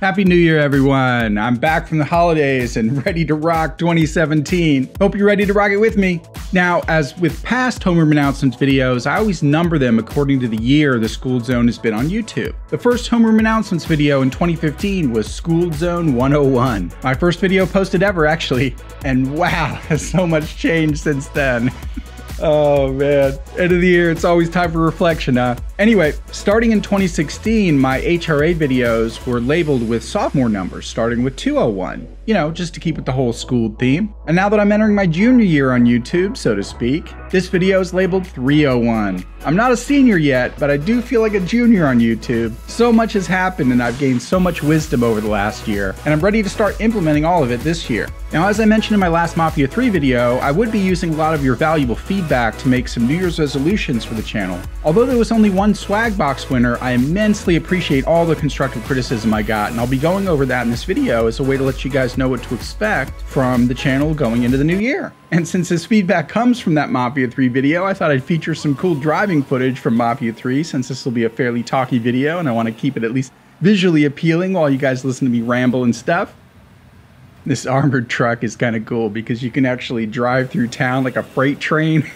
Happy New Year, everyone. I'm back from the holidays and ready to rock 2017. Hope you're ready to rock it with me. Now, as with past Homeroom announcements videos, I always number them according to the year the Skooled Zone has been on YouTube. The first Homeroom announcements video in 2015 was Skooled Zone 101. My first video posted ever, actually. And wow, has so much changed since then. Oh man, end of the year, it's always time for reflection, huh? Anyway, starting in 2016, my HRA videos were labeled with sophomore numbers, starting with 201. You know, just to keep with the whole school theme. And now that I'm entering my junior year on YouTube, so to speak, this video is labeled 301. I'm not a senior yet, but I do feel like a junior on YouTube. So much has happened and I've gained so much wisdom over the last year, and I'm ready to start implementing all of it this year. Now, as I mentioned in my last Mafia 3 video, I would be using a lot of your valuable feedback to make some New Year's resolutions for the channel. Although there was only one swag box winner, I immensely appreciate all the constructive criticism I got, and I'll be going over that in this video as a way to let you guys know what to expect from the channel going into the new year. And since this feedback comes from that Mafia 3 video, I thought I'd feature some cool driving footage from Mafia 3 since this will be a fairly talky video and I want to keep it at least visually appealing while you guys listen to me ramble and stuff. This armored truck is kind of cool because you can actually drive through town like a freight train.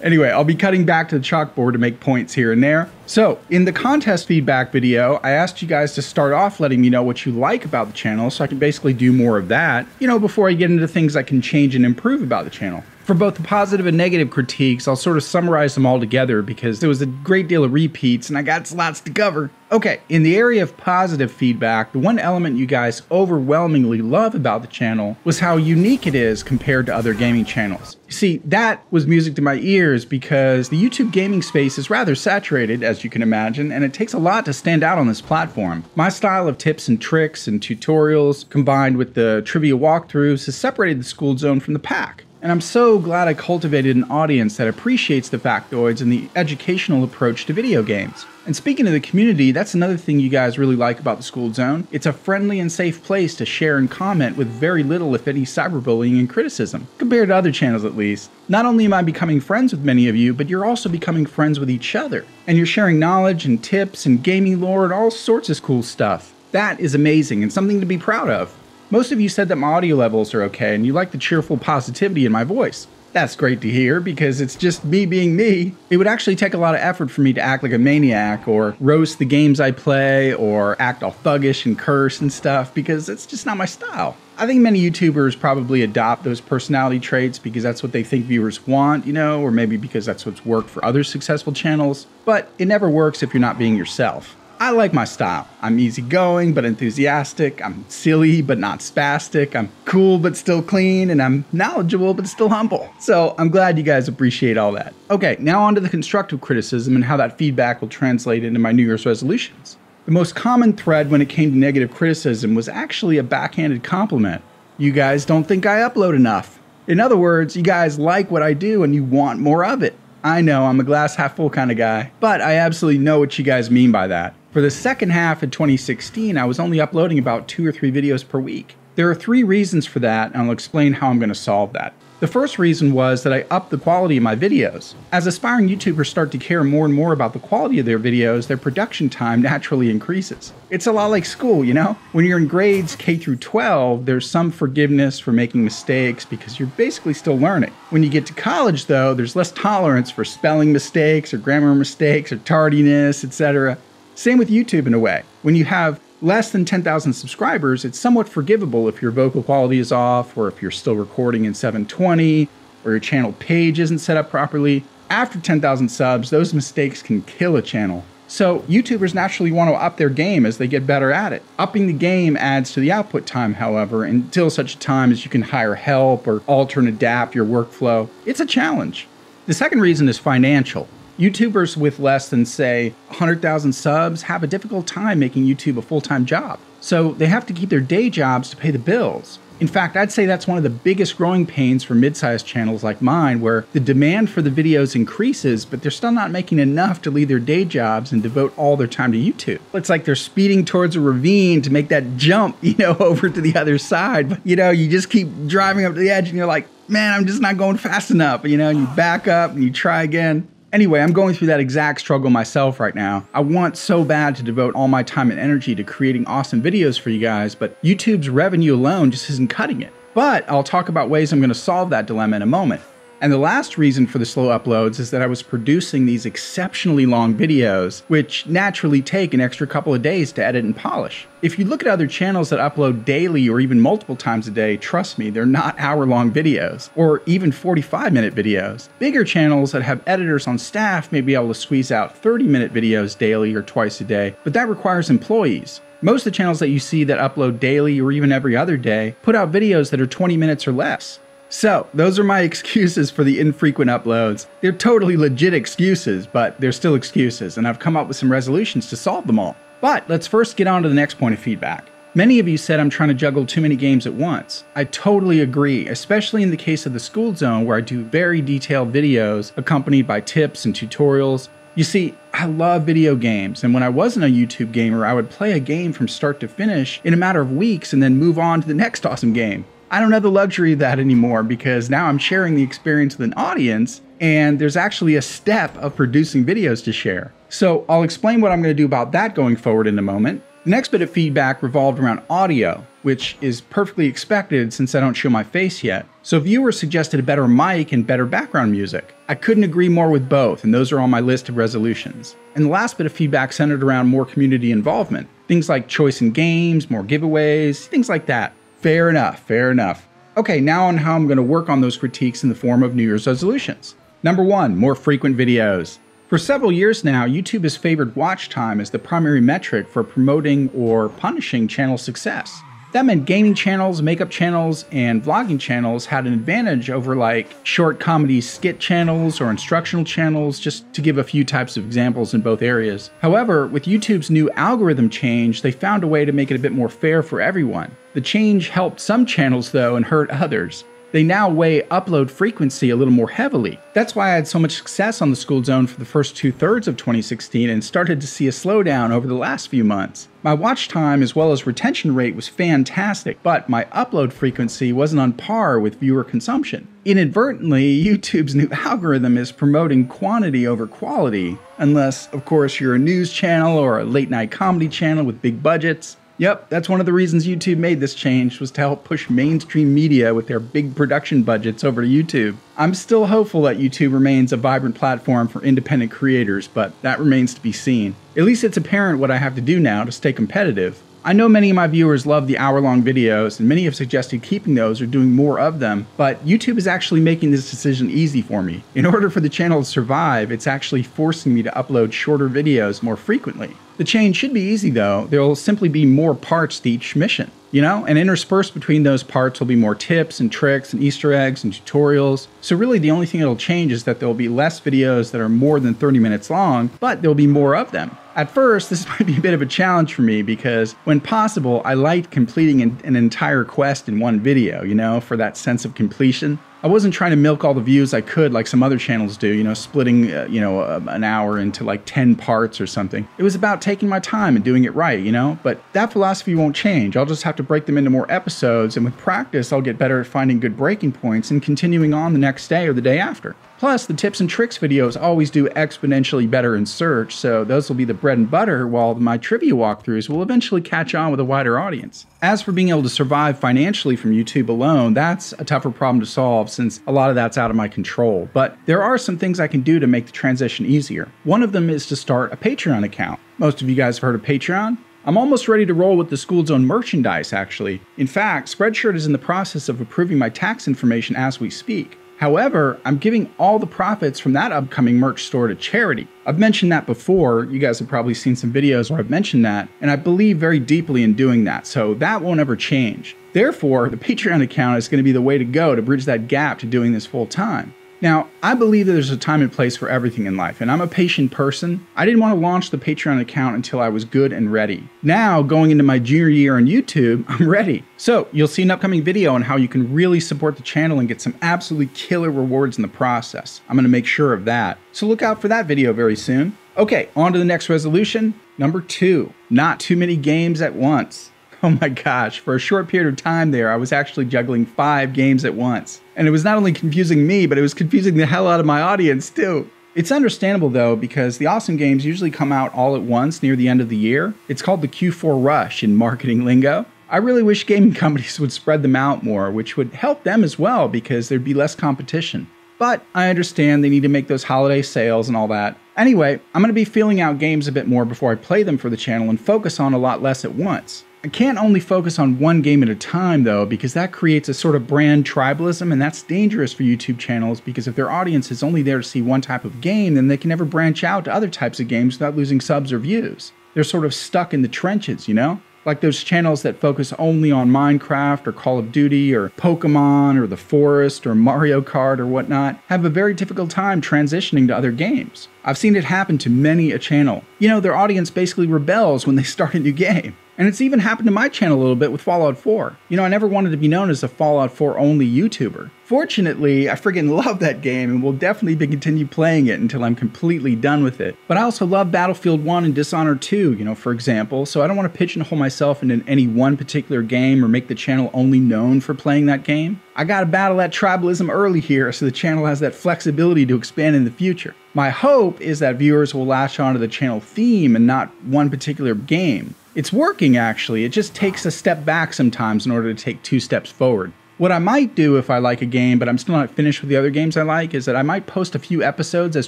Anyway, I'll be cutting back to the chalkboard to make points here and there. So, in the contest feedback video, I asked you guys to start off letting me know what you like about the channel so I can basically do more of that, you know, before I get into things I can change and improve about the channel. For both the positive and negative critiques, I'll sort of summarize them all together because there was a great deal of repeats and I got lots to cover. Okay, in the area of positive feedback, the one element you guys overwhelmingly love about the channel was how unique it is compared to other gaming channels. See, that was music to my ears because the YouTube gaming space is rather saturated, as you can imagine, and it takes a lot to stand out on this platform. My style of tips and tricks and tutorials, combined with the trivia walkthroughs, has separated the Skooled Zone from the pack. And I'm so glad I cultivated an audience that appreciates the factoids and the educational approach to video games. And speaking of the community, that's another thing you guys really like about the Skooled Zone. It's a friendly and safe place to share and comment with very little, if any, cyberbullying and criticism, compared to other channels at least. Not only am I becoming friends with many of you, but you're also becoming friends with each other. And you're sharing knowledge and tips and gaming lore and all sorts of cool stuff. That is amazing and something to be proud of. Most of you said that my audio levels are okay and you like the cheerful positivity in my voice. That's great to hear because it's just me being me. It would actually take a lot of effort for me to act like a maniac or roast the games I play or act all thuggish and curse and stuff because it's just not my style. I think many YouTubers probably adopt those personality traits because that's what they think viewers want, you know, or maybe because that's what's worked for other successful channels, but it never works if you're not being yourself. I like my style. I'm easygoing but enthusiastic, I'm silly but not spastic, I'm cool but still clean, and I'm knowledgeable but still humble. So I'm glad you guys appreciate all that. Okay, now on to the constructive criticism and how that feedback will translate into my New Year's resolutions. The most common thread when it came to negative criticism was actually a backhanded compliment. You guys don't think I upload enough. In other words, you guys like what I do and you want more of it. I know I'm a glass half full kind of guy, but I absolutely know what you guys mean by that. For the second half of 2016, I was only uploading about 2 or 3 videos per week. There are 3 reasons for that, and I'll explain how I'm going to solve that. The first reason was that I upped the quality of my videos. As aspiring YouTubers start to care more and more about the quality of their videos, their production time naturally increases. It's a lot like school, you know? When you're in grades K through 12, there's some forgiveness for making mistakes because you're basically still learning. When you get to college, though, there's less tolerance for spelling mistakes or grammar mistakes or tardiness, etc. Same with YouTube in a way. When you have less than 10,000 subscribers, it's somewhat forgivable if your vocal quality is off, or if you're still recording in 720, or your channel page isn't set up properly. After 10,000 subs, those mistakes can kill a channel. So YouTubers naturally want to up their game as they get better at it. Upping the game adds to the output time, however, until such a time as you can hire help or alter and adapt your workflow. It's a challenge. The second reason is financial. YouTubers with less than, say, 100,000 subs have a difficult time making YouTube a full-time job. So they have to keep their day jobs to pay the bills. In fact, I'd say that's one of the biggest growing pains for mid-sized channels like mine, where the demand for the videos increases, but they're still not making enough to leave their day jobs and devote all their time to YouTube. It's like they're speeding towards a ravine to make that jump, you know, over to the other side. But, you know, you just keep driving up to the edge and you're like, man, I'm just not going fast enough. You know, and you back up and you try again. Anyway, I'm going through that exact struggle myself right now. I want so bad to devote all my time and energy to creating awesome videos for you guys, but YouTube's revenue alone just isn't cutting it. But I'll talk about ways I'm going to solve that dilemma in a moment. And the last reason for the slow uploads is that I was producing these exceptionally long videos, which naturally take an extra couple of days to edit and polish. If you look at other channels that upload daily or even multiple times a day, trust me, they're not hour-long videos, or even 45-minute videos. Bigger channels that have editors on staff may be able to squeeze out 30-minute videos daily or twice a day, but that requires employees. Most of the channels that you see that upload daily or even every other day put out videos that are 20 minutes or less. So, those are my excuses for the infrequent uploads. They're totally legit excuses, but they're still excuses, and I've come up with some resolutions to solve them all. But let's first get on to the next point of feedback. Many of you said I'm trying to juggle too many games at once. I totally agree, especially in the case of the Skooled Zone, where I do very detailed videos accompanied by tips and tutorials. You see, I love video games, and when I wasn't a YouTube gamer, I would play a game from start to finish in a matter of weeks and then move on to the next awesome game. I don't have the luxury of that anymore because now I'm sharing the experience with an audience, and there's actually a step of producing videos to share. So I'll explain what I'm going to do about that going forward in a moment. The next bit of feedback revolved around audio, which is perfectly expected since I don't show my face yet. So viewers suggested a better mic and better background music. I couldn't agree more with both, and those are on my list of resolutions. And the last bit of feedback centered around more community involvement. Things like choice in games, more giveaways, things like that. Fair enough, fair enough. Okay, now on how I'm going to work on those critiques in the form of New Year's resolutions. Number 1, more frequent videos. For several years now, YouTube has favored watch time as the primary metric for promoting or punishing channel success. That meant gaming channels, makeup channels, and vlogging channels had an advantage over like short comedy skit channels or instructional channels, just to give a few types of examples in both areas. However, with YouTube's new algorithm change, they found a way to make it a bit more fair for everyone. The change helped some channels though and hurt others. They now weigh upload frequency a little more heavily. That's why I had so much success on the Skooled Zone for the first 2/3 of 2016 and started to see a slowdown over the last few months. My watch time as well as retention rate was fantastic, but my upload frequency wasn't on par with viewer consumption. Inadvertently, YouTube's new algorithm is promoting quantity over quality, unless, of course, you're a news channel or a late-night comedy channel with big budgets. Yep, that's one of the reasons YouTube made this change, was to help push mainstream media with their big production budgets over to YouTube. I'm still hopeful that YouTube remains a vibrant platform for independent creators, but that remains to be seen. At least it's apparent what I have to do now to stay competitive. I know many of my viewers love the hour-long videos, and many have suggested keeping those or doing more of them, but YouTube is actually making this decision easy for me. In order for the channel to survive, it's actually forcing me to upload shorter videos more frequently. The change should be easy though. There will simply be more parts to each mission, and interspersed between those parts will be more tips and tricks and Easter eggs and tutorials. So really the only thing that'll change is that there'll be less videos that are more than 30 minutes long, but there'll be more of them. At first, this might be a bit of a challenge for me because, when possible, I liked completing an entire quest in one video, for that sense of completion. I wasn't trying to milk all the views I could like some other channels do, splitting, an hour into like 10 parts or something. It was about taking my time and doing it right, But that philosophy won't change. I'll just have to break them into more episodes, and with practice, I'll get better at finding good breaking points and continuing on the next day or the day after. Plus, the tips and tricks videos always do exponentially better in search, so those will be the bread and butter, while my trivia walkthroughs will eventually catch on with a wider audience. As for being able to survive financially from YouTube alone, that's a tougher problem to solve since a lot of that's out of my control. But there are some things I can do to make the transition easier. One of them is to start a Patreon account. Most of you guys have heard of Patreon? I'm almost ready to roll with the Skooled Zone merchandise, actually. In fact, Spreadshirt is in the process of approving my tax information as we speak. However, I'm giving all the profits from that upcoming merch store to charity. I've mentioned that before. You guys have probably seen some videos where I've mentioned that, and I believe very deeply in doing that, so that won't ever change. Therefore, the Patreon account is going to be the way to go to bridge that gap to doing this full time. Now, I believe that there's a time and place for everything in life, and I'm a patient person. I didn't want to launch the Patreon account until I was good and ready. Now, going into my junior year on YouTube, I'm ready. So, you'll see an upcoming video on how you can really support the channel and get some absolutely killer rewards in the process. I'm going to make sure of that. So look out for that video very soon. Okay, on to the next resolution. Number 2, not too many games at once. Oh my gosh, for a short period of time there, I was actually juggling 5 games at once. And it was not only confusing me, but it was confusing the hell out of my audience too. It's understandable though, because the awesome games usually come out all at once near the end of the year. It's called the Q4 rush in marketing lingo. I really wish gaming companies would spread them out more, which would help them as well because there'd be less competition. But I understand they need to make those holiday sales and all that. Anyway, I'm going to be feeling out games a bit more before I play them for the channel and focus on a lot less at once. I can't only focus on one game at a time though, because that creates a sort of brand tribalism, and that's dangerous for YouTube channels because if their audience is only there to see one type of game, then they can never branch out to other types of games without losing subs or views. They're sort of stuck in the trenches, you know? Like those channels that focus only on Minecraft or Call of Duty or Pokemon or The Forest or Mario Kart or whatnot have a very difficult time transitioning to other games. I've seen it happen to many a channel. You know, their audience basically rebels when they start a new game. And it's even happened to my channel a little bit with Fallout 4. You know, I never wanted to be known as a Fallout 4 only YouTuber. Fortunately, I friggin' love that game and will definitely continue playing it until I'm completely done with it. But I also love Battlefield 1 and Dishonored 2, you know, for example, so I don't want to pigeonhole myself into any one particular game or make the channel only known for playing that game. I gotta battle that tribalism early here so the channel has that flexibility to expand in the future. My hope is that viewers will latch onto the channel theme and not one particular game. It's working actually, it just takes a step back sometimes in order to take 2 steps forward. What I might do if I like a game but I'm still not finished with the other games I like is that I might post a few episodes as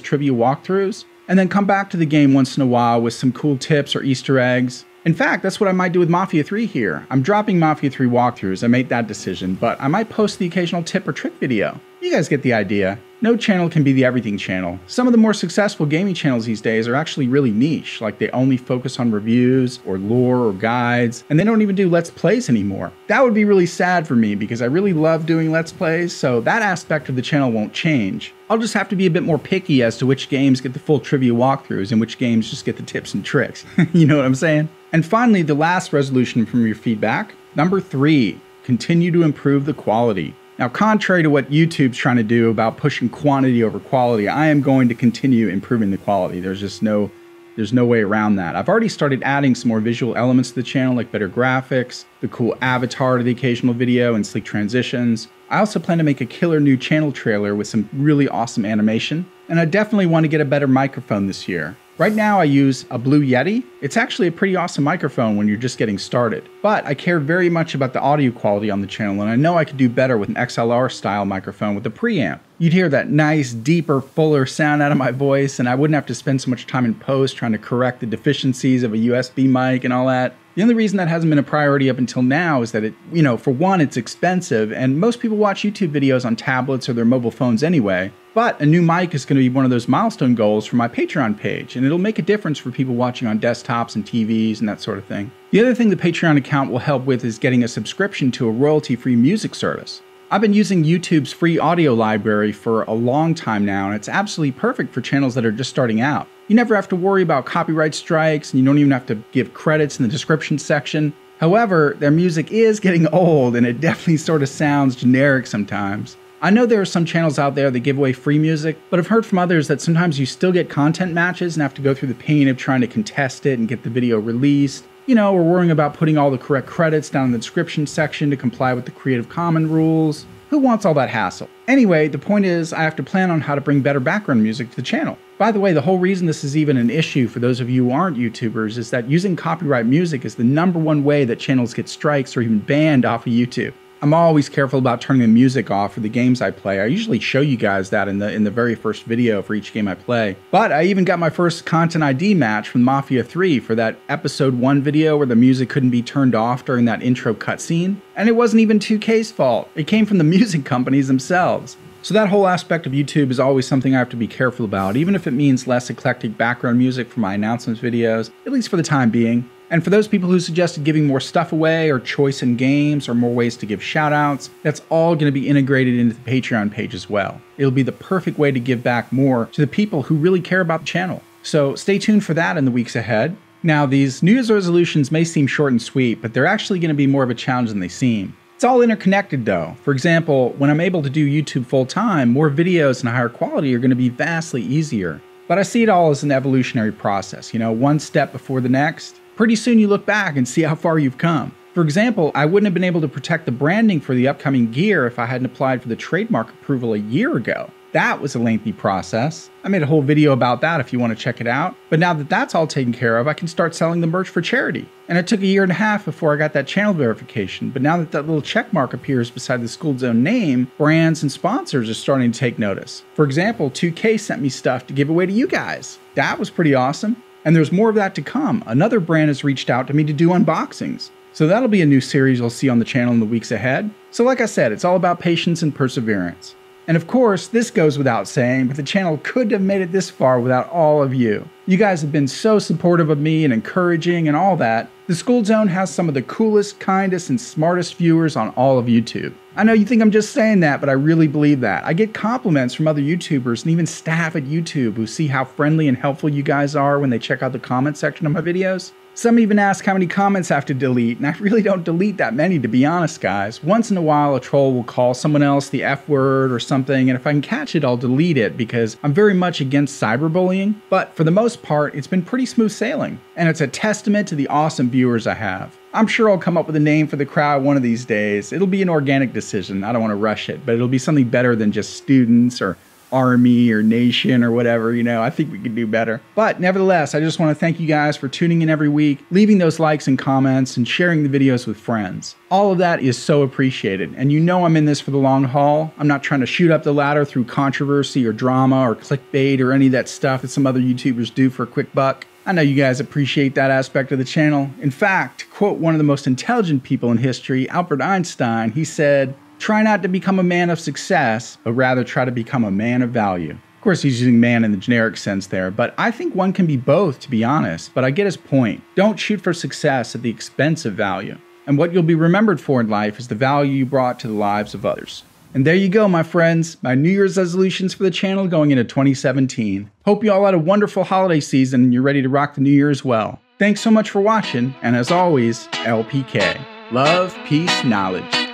trivia walkthroughs and then come back to the game once in a while with some cool tips or Easter eggs. In fact, that's what I might do with Mafia 3 here. I'm dropping Mafia 3 walkthroughs, I made that decision, but I might post the occasional tip or trick video. You guys get the idea. No channel can be the everything channel. Some of the more successful gaming channels these days are actually really niche, like they only focus on reviews or lore or guides, and they don't even do Let's Plays anymore. That would be really sad for me because I really love doing Let's Plays, so that aspect of the channel won't change. I'll just have to be a bit more picky as to which games get the full trivia walkthroughs and which games just get the tips and tricks. You know what I'm saying? And finally, the last resolution from your feedback. Number 3, continue to improve the quality. Now, contrary to what YouTube's trying to do about pushing quantity over quality, I am going to continue improving the quality. There's no way around that. I've already started adding some more visual elements to the channel, like better graphics, the cool avatar to the occasional video, and sleek transitions. I also plan to make a killer new channel trailer with some really awesome animation, and I definitely want to get a better microphone this year. Right now I use a Blue Yeti. It's actually a pretty awesome microphone when you're just getting started. But I care very much about the audio quality on the channel, and I know I could do better with an XLR style microphone with a preamp. You'd hear that nice, deeper, fuller sound out of my voice, and I wouldn't have to spend so much time in post trying to correct the deficiencies of a USB mic and all that. The only reason that hasn't been a priority up until now is that it, you know, for one, it's expensive, and most people watch YouTube videos on tablets or their mobile phones anyway. But a new mic is going to be one of those milestone goals for my Patreon page, and it'll make a difference for people watching on desktops and TVs and that sort of thing. The other thing the Patreon account will help with is getting a subscription to a royalty-free music service. I've been using YouTube's free audio library for a long time now, and it's absolutely perfect for channels that are just starting out. You never have to worry about copyright strikes, and you don't even have to give credits in the description section. However, their music is getting old, and it definitely sort of sounds generic sometimes. I know there are some channels out there that give away free music, but I've heard from others that sometimes you still get content matches and have to go through the pain of trying to contest it and get the video released. You know, we're worrying about putting all the correct credits down in the description section to comply with the Creative Commons rules. Who wants all that hassle? Anyway, the point is I have to plan on how to bring better background music to the channel. By the way, the whole reason this is even an issue for those of you who aren't YouTubers is that using copyright music is the #1 way that channels get strikes or even banned off of YouTube. I'm always careful about turning the music off for the games I play. I usually show you guys that in the very first video for each game I play. But I even got my first Content ID match from Mafia 3 for that episode 1 video where the music couldn't be turned off during that intro cutscene. And it wasn't even 2K's fault. It came from the music companies themselves. So that whole aspect of YouTube is always something I have to be careful about, even if it means less eclectic background music for my announcements videos, at least for the time being. And for those people who suggested giving more stuff away or choice in games or more ways to give shoutouts, that's all going to be integrated into the Patreon page as well. It'll be the perfect way to give back more to the people who really care about the channel. So stay tuned for that in the weeks ahead. Now, these New Year's resolutions may seem short and sweet, but they're actually going to be more of a challenge than they seem. It's all interconnected though. For example, when I'm able to do YouTube full time, more videos and higher quality are going to be vastly easier. But I see it all as an evolutionary process, you know, one step before the next. Pretty soon you look back and see how far you've come. For example, I wouldn't have been able to protect the branding for the upcoming gear if I hadn't applied for the trademark approval a year ago. That was a lengthy process. I made a whole video about that if you want to check it out. But now that that's all taken care of, I can start selling the merch for charity. And it took a year and a half before I got that channel verification. But now that that little check mark appears beside the Skooled Zone name, brands and sponsors are starting to take notice. For example, 2K sent me stuff to give away to you guys. That was pretty awesome. And there's more of that to come. Another brand has reached out to me to do unboxings. So that'll be a new series you'll see on the channel in the weeks ahead. So like I said, it's all about patience and perseverance. And of course, this goes without saying, but the channel couldn't have made it this far without all of you. You guys have been so supportive of me and encouraging and all that. The Skooled Zone has some of the coolest, kindest, and smartest viewers on all of YouTube. I know you think I'm just saying that, but I really believe that. I get compliments from other YouTubers and even staff at YouTube who see how friendly and helpful you guys are when they check out the comment section of my videos. Some even ask how many comments I have to delete, and I really don't delete that many, to be honest, guys. Once in a while, a troll will call someone else the F word or something, and if I can catch it, I'll delete it because I'm very much against cyberbullying. But for the most part, it's been pretty smooth sailing, and it's a testament to the awesome viewers I have. I'm sure I'll come up with a name for the crowd one of these days. It'll be an organic decision. I don't want to rush it, but it'll be something better than just students or army or nation or whatever, you know. I think we could do better. But nevertheless, I just want to thank you guys for tuning in every week, leaving those likes and comments, and sharing the videos with friends. All of that is so appreciated, and you know I'm in this for the long haul. I'm not trying to shoot up the ladder through controversy or drama or clickbait or any of that stuff that some other YouTubers do for a quick buck. I know you guys appreciate that aspect of the channel. In fact, to quote one of the most intelligent people in history, Albert Einstein, he said, "Try not to become a man of success, but rather try to become a man of value." Of course, he's using man in the generic sense there, but I think one can be both, to be honest. But I get his point. Don't shoot for success at the expense of value. And what you'll be remembered for in life is the value you brought to the lives of others. And there you go, my friends, my New Year's resolutions for the channel going into 2017. Hope you all had a wonderful holiday season and you're ready to rock the new year as well. Thanks so much for watching, and as always, LPK. Love, peace, knowledge.